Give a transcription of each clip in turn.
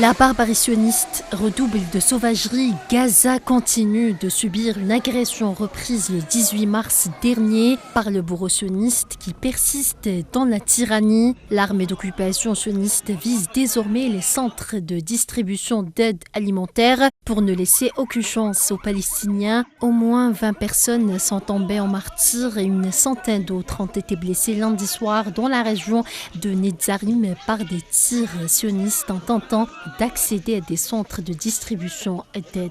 La barbarie sioniste redouble de sauvagerie. Gaza continue de subir une agression reprise le 18 mars dernier par le bourreau sioniste qui persiste dans la tyrannie. L'armée d'occupation sioniste vise désormais les centres de distribution d'aide alimentaire pour ne laisser aucune chance aux Palestiniens. Au moins 20 personnes sont tombées en martyrs et une centaine d'autres ont été blessées lundi soir dans la région de Netzarim par des tirs sionistes en tentant d'accéder à des centres de distribution d'aide.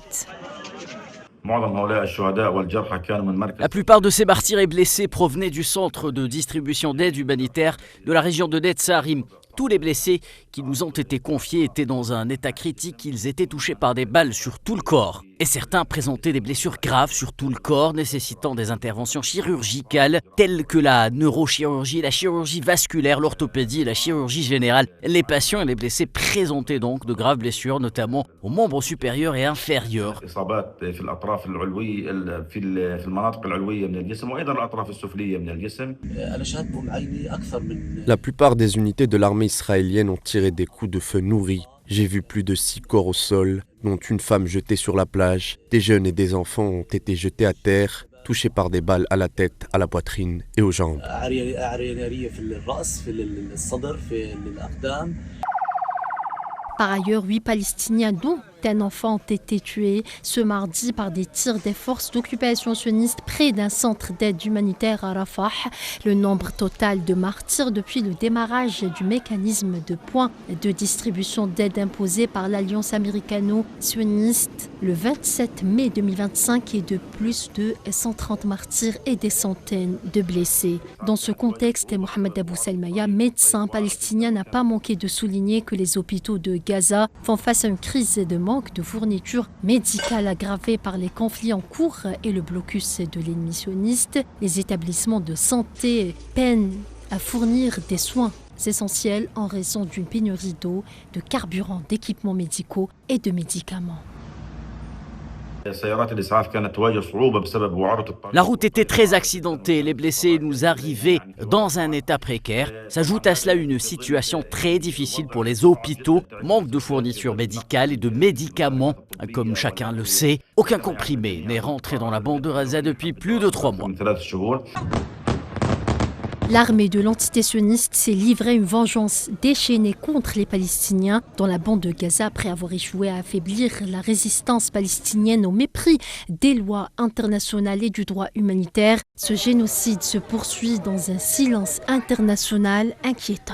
La plupart de ces martyrs et blessés provenaient du centre de distribution d'aide humanitaire de la région de Netzarim. Tous les blessés qui nous ont été confiés étaient dans un état critique. Ils étaient touchés par des balles sur tout le corps. Et certains présentaient des blessures graves sur tout le corps, nécessitant des interventions chirurgicales telles que la neurochirurgie, la chirurgie vasculaire, l'orthopédie et la chirurgie générale. Les patients et les blessés présentaient donc de graves blessures, notamment aux membres supérieurs et inférieurs. La plupart des unités de l'armée israélienne ont tiré des coups de feu nourris. J'ai vu plus de 6 corps au sol, dont une femme jetée sur la plage. Des jeunes et des enfants ont été jetés à terre, touchés par des balles à la tête, à la poitrine et aux jambes. Par ailleurs, 8 Palestiniens, dont un enfant, ont été tués ce mardi par des tirs des forces d'occupation sioniste près d'un centre d'aide humanitaire à Rafah. Le nombre total de martyrs depuis le démarrage du mécanisme de points de distribution d'aide imposé par l'Alliance américano-sioniste le 27 mai 2025 est de plus de 130 martyrs et des centaines de blessés. Dans ce contexte, Mohamed Abou Salmaya, médecin palestinien, n'a pas manqué de souligner que les hôpitaux de Gaza font face à une crise de manque de fournitures médicales aggravée par les conflits en cours et le blocus de l'ennemi sioniste. Les établissements de santé peinent à fournir des soins essentiels en raison d'une pénurie d'eau, de carburant, d'équipements médicaux et de médicaments. La route était très accidentée, les blessés nous arrivaient dans un état précaire. S'ajoute à cela une situation très difficile pour les hôpitaux, manque de fournitures médicales et de médicaments. Comme chacun le sait, aucun comprimé n'est rentré dans la bande de Gaza depuis plus de 3 mois. L'armée de l'entité sioniste s'est livrée une vengeance déchaînée contre les Palestiniens dans la bande de Gaza après avoir échoué à affaiblir la résistance palestinienne au mépris des lois internationales et du droit humanitaire. Ce génocide se poursuit dans un silence international inquiétant.